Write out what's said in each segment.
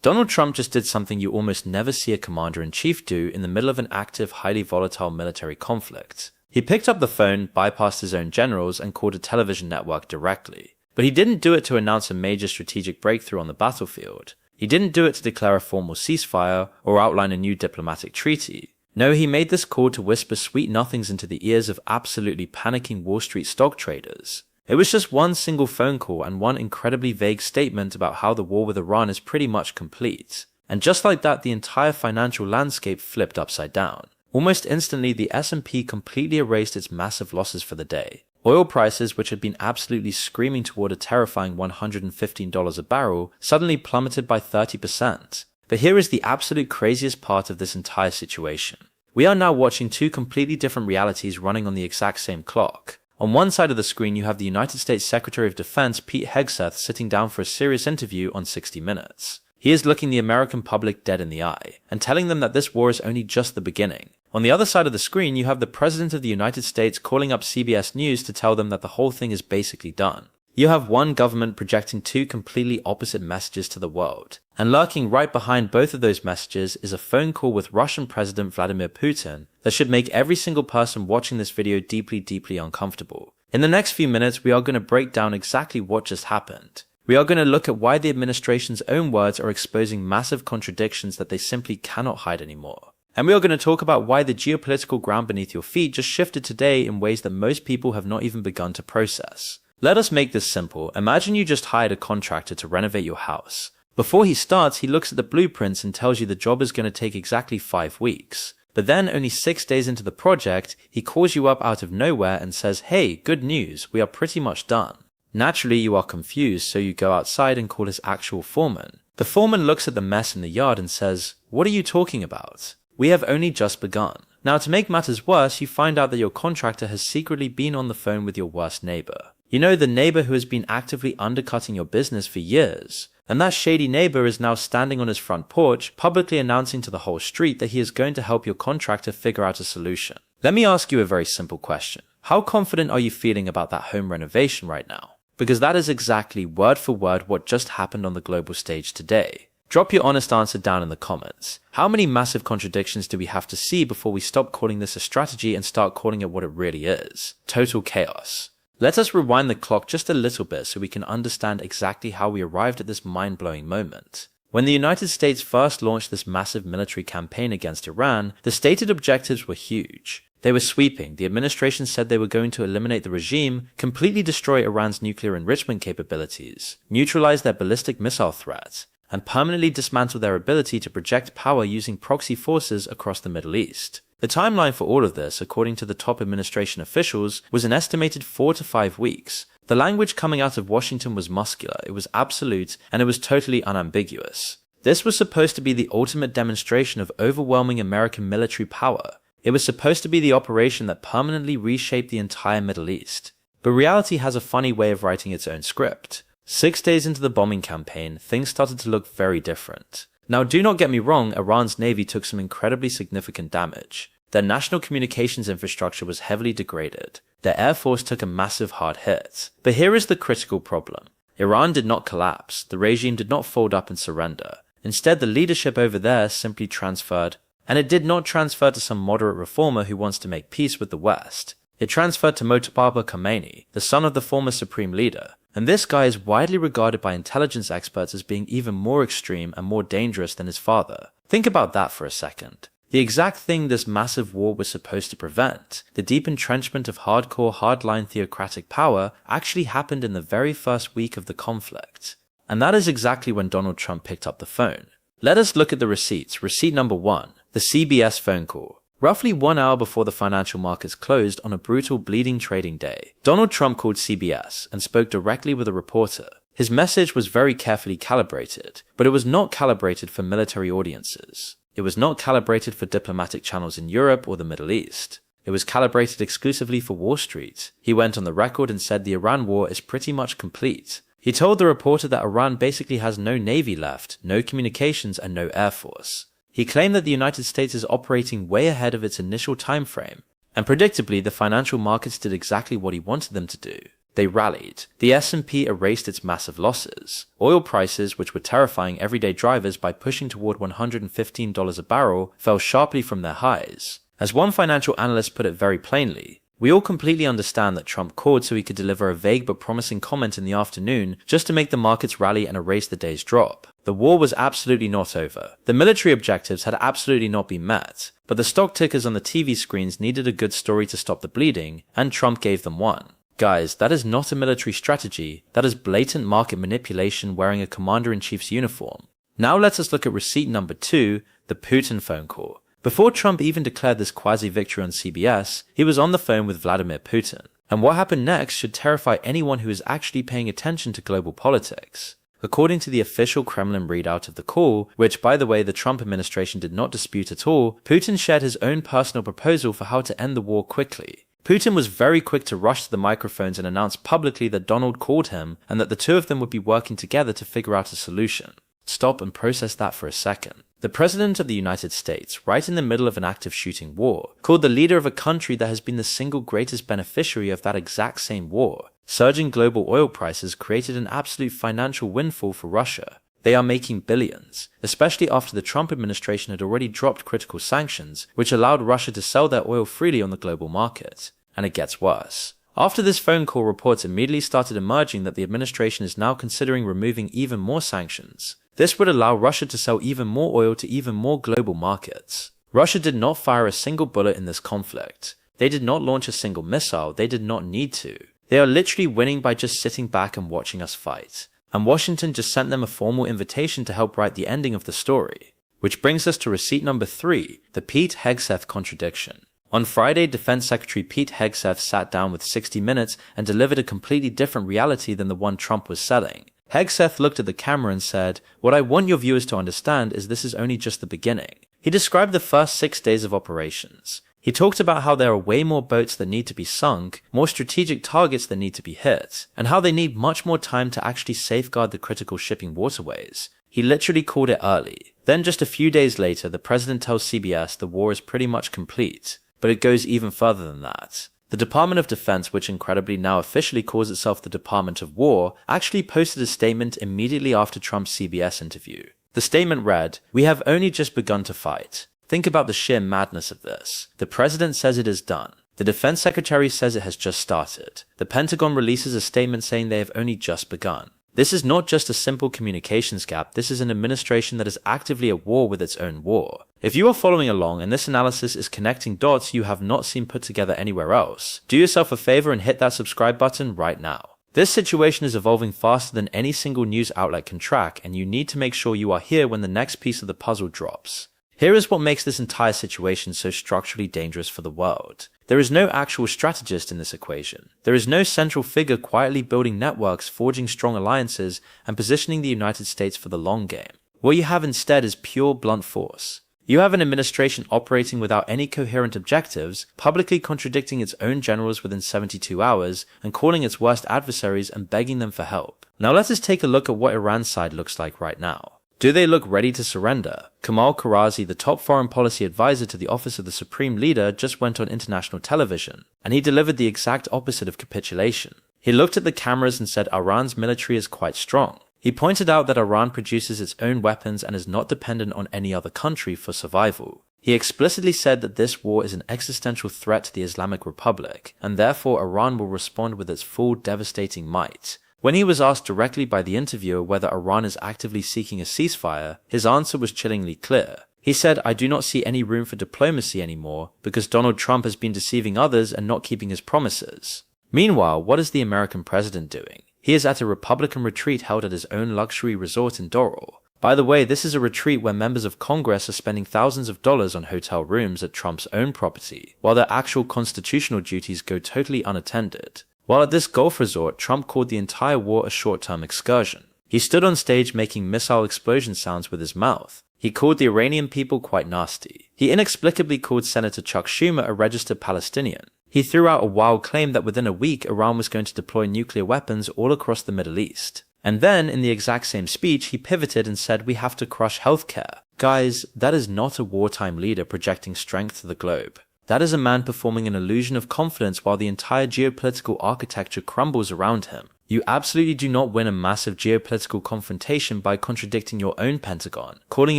Donald Trump just did something you almost never see a commander-in-chief do in the middle of an active, highly volatile military conflict. He picked up the phone, bypassed his own generals, and called a television network directly. But he didn't do it to announce a major strategic breakthrough on the battlefield. He didn't do it to declare a formal ceasefire or outline a new diplomatic treaty. No, he made this call to whisper sweet nothings into the ears of absolutely panicking Wall Street stock traders. It was just one single phone call and one incredibly vague statement about how the war with Iran is pretty much complete. And just like that, the entire financial landscape flipped upside down. Almost instantly, the S&P completely erased its massive losses for the day. Oil prices, which had been absolutely screaming toward a terrifying $115 a barrel, suddenly plummeted by 30%. But here is the absolute craziest part of this entire situation. We are now watching two completely different realities running on the exact same clock. On one side of the screen, you have the United States Secretary of Defense Pete Hegseth sitting down for a serious interview on 60 Minutes. He is looking the American public dead in the eye and telling them that this war is only just the beginning. On the other side of the screen, you have the President of the United States calling up CBS News to tell them that the whole thing is basically done. You have one government projecting two completely opposite messages to the world, and lurking right behind both of those messages is a phone call with Russian President Vladimir Putin that should make every single person watching this video deeply, deeply uncomfortable. In the next few minutes, we are going to break down exactly what just happened. We are going to look at why the administration's own words are exposing massive contradictions that they simply cannot hide anymore. And we are going to talk about why the geopolitical ground beneath your feet just shifted today in ways that most people have not even begun to process. Let us make this simple. Imagine you just hired a contractor to renovate your house. Before he starts, he looks at the blueprints and tells you the job is going to take exactly 5 weeks. But then, only 6 days into the project, he calls you up out of nowhere and says, "Hey, good news, we are pretty much done." Naturally, you are confused, so you go outside and call his actual foreman. The foreman looks at the mess in the yard and says, "What are you talking about? We have only just begun." Now, to make matters worse, you find out that your contractor has secretly been on the phone with your worst neighbor. You know, the neighbor who has been actively undercutting your business for years. And that shady neighbor is now standing on his front porch, publicly announcing to the whole street that he is going to help your contractor figure out a solution. Let me ask you a very simple question. How confident are you feeling about that home renovation right now? Because that is exactly word for word what just happened on the global stage today. Drop your honest answer down in the comments. How many massive contradictions do we have to see before we stop calling this a strategy and start calling it what it really is? Total chaos. Let us rewind the clock just a little bit so we can understand exactly how we arrived at this mind-blowing moment. When the United States first launched this massive military campaign against Iran, the stated objectives were huge. They were sweeping. The administration said they were going to eliminate the regime, completely destroy Iran's nuclear enrichment capabilities, neutralize their ballistic missile threat, and permanently dismantle their ability to project power using proxy forces across the Middle East. The timeline for all of this, according to the top administration officials, was an estimated 4 to 5 weeks. The language coming out of Washington was muscular, it was absolute, and it was totally unambiguous. This was supposed to be the ultimate demonstration of overwhelming American military power. It was supposed to be the operation that permanently reshaped the entire Middle East. But reality has a funny way of writing its own script. 6 days into the bombing campaign, things started to look very different. Now, do not get me wrong, Iran's navy took some incredibly significant damage. Their national communications infrastructure was heavily degraded. Their air force took a massive hard hit. But here is the critical problem. Iran did not collapse. The regime did not fold up and surrender. Instead, the leadership over there simply transferred. And it did not transfer to some moderate reformer who wants to make peace with the West. It transferred to Mojtaba Khomeini, the son of the former supreme leader. And this guy is widely regarded by intelligence experts as being even more extreme and more dangerous than his father. Think about that for a second. The exact thing this massive war was supposed to prevent, the deep entrenchment of hardcore, hardline theocratic power, actually happened in the very first week of the conflict. And that is exactly when Donald Trump picked up the phone. Let us look at the receipts. Receipt number 1, the CBS phone call. Roughly 1 hour before the financial markets closed on a brutal bleeding trading day, Donald Trump called CBS and spoke directly with a reporter. His message was very carefully calibrated, but it was not calibrated for military audiences. It was not calibrated for diplomatic channels in Europe or the Middle East. It was calibrated exclusively for Wall Street. He went on the record and said the Iran war is pretty much complete. He told the reporter that Iran basically has no navy left, no communications, and no air force. He claimed that the United States is operating way ahead of its initial time frame, and predictably the financial markets did exactly what he wanted them to do. They rallied. The S&P erased its massive losses. Oil prices, which were terrifying everyday drivers by pushing toward $115 a barrel, fell sharply from their highs. As one financial analyst put it very plainly, "We all completely understand that Trump called so he could deliver a vague but promising comment in the afternoon just to make the markets rally and erase the day's drop. The war was absolutely not over. The military objectives had absolutely not been met, but the stock tickers on the TV screens needed a good story to stop the bleeding, and Trump gave them one." Guys, that is not a military strategy, that is blatant market manipulation wearing a commander-in-chief's uniform. Now let us look at receipt number 2, the Putin phone call. Before Trump even declared this quasi-victory on CBS, he was on the phone with Vladimir Putin. And what happened next should terrify anyone who is actually paying attention to global politics. According to the official Kremlin readout of the call, which by the way the Trump administration did not dispute at all, Putin shared his own personal proposal for how to end the war quickly. Putin was very quick to rush to the microphones and announce publicly that Donald called him and that the two of them would be working together to figure out a solution. Stop and process that for a second. The President of the United States, right in the middle of an active shooting war, called the leader of a country that has been the single greatest beneficiary of that exact same war. Surging global oil prices created an absolute financial windfall for Russia. They are making billions, especially after the Trump administration had already dropped critical sanctions, which allowed Russia to sell their oil freely on the global market. And it gets worse. After this phone call, reports immediately started emerging that the administration is now considering removing even more sanctions. This would allow Russia to sell even more oil to even more global markets. Russia did not fire a single bullet in this conflict. They did not launch a single missile, they did not need to. They are literally winning by just sitting back and watching us fight. And Washington just sent them a formal invitation to help write the ending of the story. Which brings us to receipt number 3, the Pete Hegseth contradiction. On Friday, Defense Secretary Pete Hegseth sat down with 60 Minutes and delivered a completely different reality than the one Trump was selling. Hegseth looked at the camera and said, "What I want your viewers to understand is this is only just the beginning." He described the first 6 days of operations. He talked about how there are way more boats that need to be sunk, more strategic targets that need to be hit, and how they need much more time to actually safeguard the critical shipping waterways. He literally called it early. Then just a few days later, the president tells CBS the war is pretty much complete. But it goes even further than that. The Department of Defense, which incredibly now officially calls itself the Department of War, actually posted a statement immediately after Trump's CBS interview. The statement read, "We have only just begun to fight. Think about the sheer madness of this. The president says it is done. The defense secretary says it has just started. The Pentagon releases a statement saying they have only just begun. This is not just a simple communications gap, this is an administration that is actively at war with its own war." If you are following along and this analysis is connecting dots you have not seen put together anywhere else, do yourself a favor and hit that subscribe button right now. This situation is evolving faster than any single news outlet can track, and you need to make sure you are here when the next piece of the puzzle drops. Here is what makes this entire situation so structurally dangerous for the world. There is no actual strategist in this equation. There is no central figure quietly building networks, forging strong alliances, and positioning the United States for the long game. What you have instead is pure blunt force. You have an administration operating without any coherent objectives, publicly contradicting its own generals within 72 hours, and calling its worst adversaries and begging them for help. Now let us take a look at what Iran's side looks like right now. Do they look ready to surrender? Kamal Karazi, the top foreign policy advisor to the office of the Supreme Leader, just went on international television, and he delivered the exact opposite of capitulation. He looked at the cameras and said Iran's military is quite strong. He pointed out that Iran produces its own weapons and is not dependent on any other country for survival. He explicitly said that this war is an existential threat to the Islamic Republic, and therefore Iran will respond with its full devastating might. When he was asked directly by the interviewer whether Iran is actively seeking a ceasefire, his answer was chillingly clear. He said, "I do not see any room for diplomacy anymore because Donald Trump has been deceiving others and not keeping his promises." Meanwhile, what is the American president doing? He is at a Republican retreat held at his own luxury resort in Doral. By the way, this is a retreat where members of Congress are spending thousands of dollars on hotel rooms at Trump's own property, while their actual constitutional duties go totally unattended. While at this golf resort, Trump called the entire war a short-term excursion. He stood on stage making missile explosion sounds with his mouth. He called the Iranian people quite nasty. He inexplicably called Senator Chuck Schumer a registered Palestinian. He threw out a wild claim that within a week Iran was going to deploy nuclear weapons all across the Middle East. And then, in the exact same speech, he pivoted and said we have to crush healthcare. Guys, that is not a wartime leader projecting strength to the globe. That is a man performing an illusion of confidence while the entire geopolitical architecture crumbles around him. You absolutely do not win a massive geopolitical confrontation by contradicting your own Pentagon, calling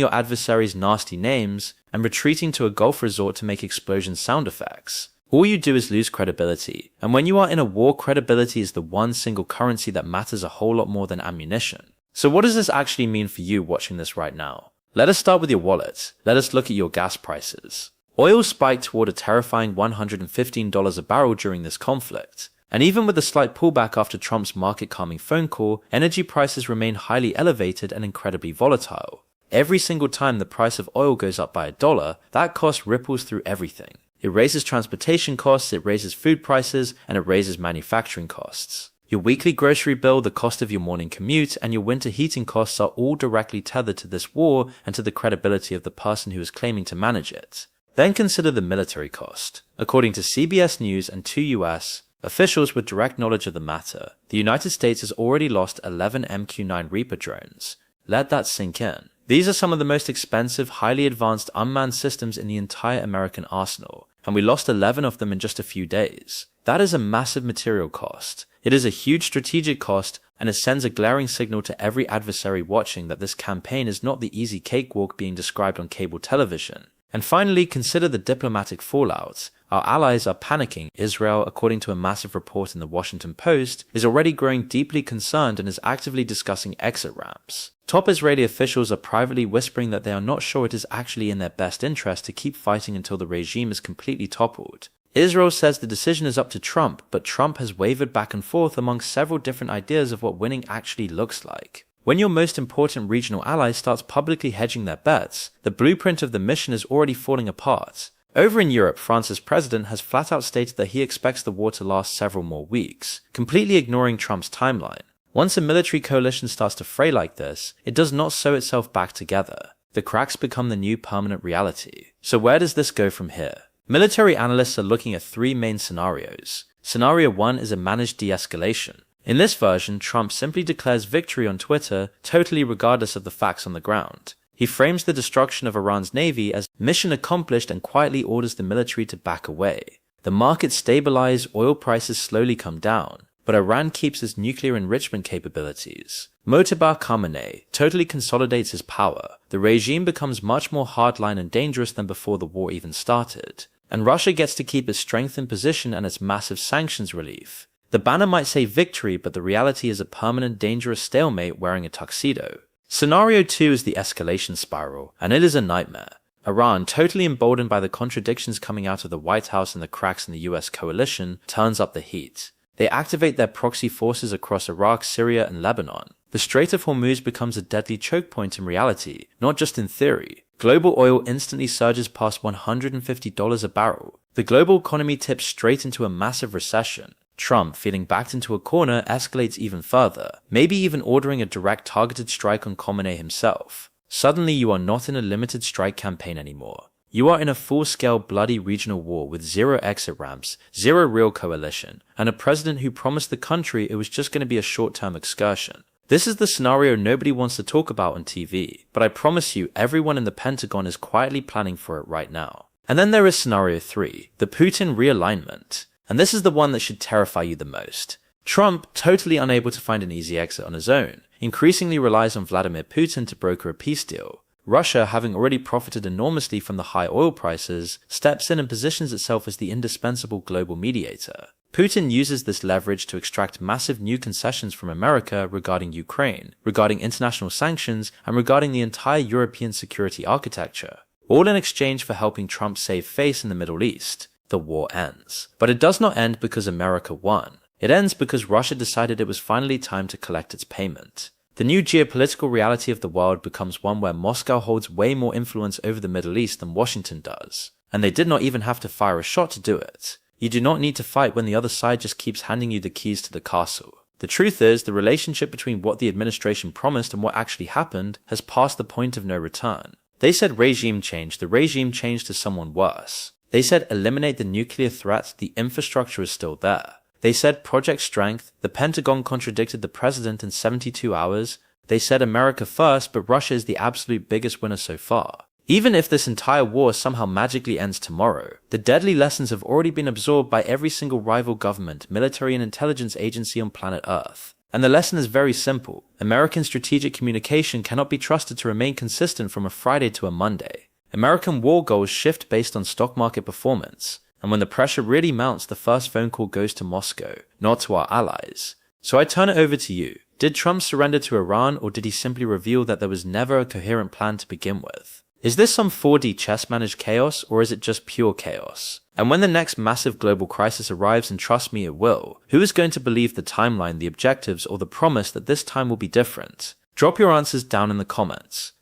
your adversaries nasty names, and retreating to a golf resort to make explosion sound effects. All you do is lose credibility, and when you are in a war, credibility is the one single currency that matters a whole lot more than ammunition. So what does this actually mean for you watching this right now? Let us start with your wallet. Let us look at your gas prices. Oil spiked toward a terrifying $115 a barrel during this conflict. And even with a slight pullback after Trump's market-calming phone call, energy prices remain highly elevated and incredibly volatile. Every single time the price of oil goes up by $1, that cost ripples through everything. It raises transportation costs, it raises food prices, and it raises manufacturing costs. Your weekly grocery bill, the cost of your morning commute, and your winter heating costs are all directly tethered to this war and to the credibility of the person who is claiming to manage it. Then consider the military cost. According to CBS News and 2US, officials with direct knowledge of the matter, the United States has already lost 11 MQ-9 Reaper drones. Let that sink in. These are some of the most expensive, highly advanced unmanned systems in the entire American arsenal, and we lost 11 of them in just a few days. That is a massive material cost. It is a huge strategic cost, and it sends a glaring signal to every adversary watching that this campaign is not the easy cakewalk being described on cable television. And finally, consider the diplomatic fallout. Our allies are panicking. Israel, according to a massive report in the Washington Post, is already growing deeply concerned and is actively discussing exit ramps. Top Israeli officials are privately whispering that they are not sure it is actually in their best interest to keep fighting until the regime is completely toppled. Israel says the decision is up to Trump, but Trump has wavered back and forth among several different ideas of what winning actually looks like. When your most important regional ally starts publicly hedging their bets, the blueprint of the mission is already falling apart. Over in Europe, France's president has flat out stated that he expects the war to last several more weeks, completely ignoring Trump's timeline. Once a military coalition starts to fray like this, it does not sew itself back together. The cracks become the new permanent reality. So where does this go from here? Military analysts are looking at three main scenarios. Scenario 1 is a managed de-escalation. In this version, Trump simply declares victory on Twitter, totally regardless of the facts on the ground. He frames the destruction of Iran's navy as mission accomplished and quietly orders the military to back away. The markets stabilize, oil prices slowly come down, but Iran keeps its nuclear enrichment capabilities. Mojtaba Khamenei totally consolidates his power. The regime becomes much more hardline and dangerous than before the war even started. And Russia gets to keep its strengthened position and its massive sanctions relief. The banner might say victory, but the reality is a permanent dangerous stalemate wearing a tuxedo. Scenario 2 is the escalation spiral, and it is a nightmare. Iran, totally emboldened by the contradictions coming out of the White House and the cracks in the US coalition, turns up the heat. They activate their proxy forces across Iraq, Syria, and Lebanon. The Strait of Hormuz becomes a deadly choke point in reality, not just in theory. Global oil instantly surges past $150 a barrel. The global economy tips straight into a massive recession. Trump, feeling backed into a corner, escalates even further, maybe even ordering a direct targeted strike on Khamenei himself. Suddenly you are not in a limited strike campaign anymore. You are in a full-scale bloody regional war with zero exit ramps, zero real coalition, and a president who promised the country it was just going to be a short-term excursion. This is the scenario nobody wants to talk about on TV, but I promise you everyone in the Pentagon is quietly planning for it right now. And then there is scenario 3, the Putin realignment. And this is the one that should terrify you the most. Trump, totally unable to find an easy exit on his own, increasingly relies on Vladimir Putin to broker a peace deal. Russia, having already profited enormously from the high oil prices, steps in and positions itself as the indispensable global mediator. Putin uses this leverage to extract massive new concessions from America regarding Ukraine, regarding international sanctions, and regarding the entire European security architecture, all in exchange for helping Trump save face in the Middle East. The war ends. But it does not end because America won. It ends because Russia decided it was finally time to collect its payment. The new geopolitical reality of the world becomes one where Moscow holds way more influence over the Middle East than Washington does. And they did not even have to fire a shot to do it. You do not need to fight when the other side just keeps handing you the keys to the castle. The truth is, the relationship between what the administration promised and what actually happened has passed the point of no return. They said regime change, the regime changed to someone worse. They said eliminate the nuclear threat, the infrastructure is still there. They said Project Strength, the Pentagon contradicted the president in 72 hours. They said America first, but Russia is the absolute biggest winner so far. Even if this entire war somehow magically ends tomorrow, the deadly lessons have already been absorbed by every single rival government, military and intelligence agency on planet Earth. And the lesson is very simple. American strategic communication cannot be trusted to remain consistent from a Friday to a Monday. American war goals shift based on stock market performance, and when the pressure really mounts, the first phone call goes to Moscow, not to our allies. So I turn it over to you. Did Trump surrender to Iran, or did he simply reveal that there was never a coherent plan to begin with? Is this some 4D chess-managed chaos, or is it just pure chaos? And when the next massive global crisis arrives, and trust me it will, who is going to believe the timeline, the objectives, or the promise that this time will be different? Drop your answers down in the comments.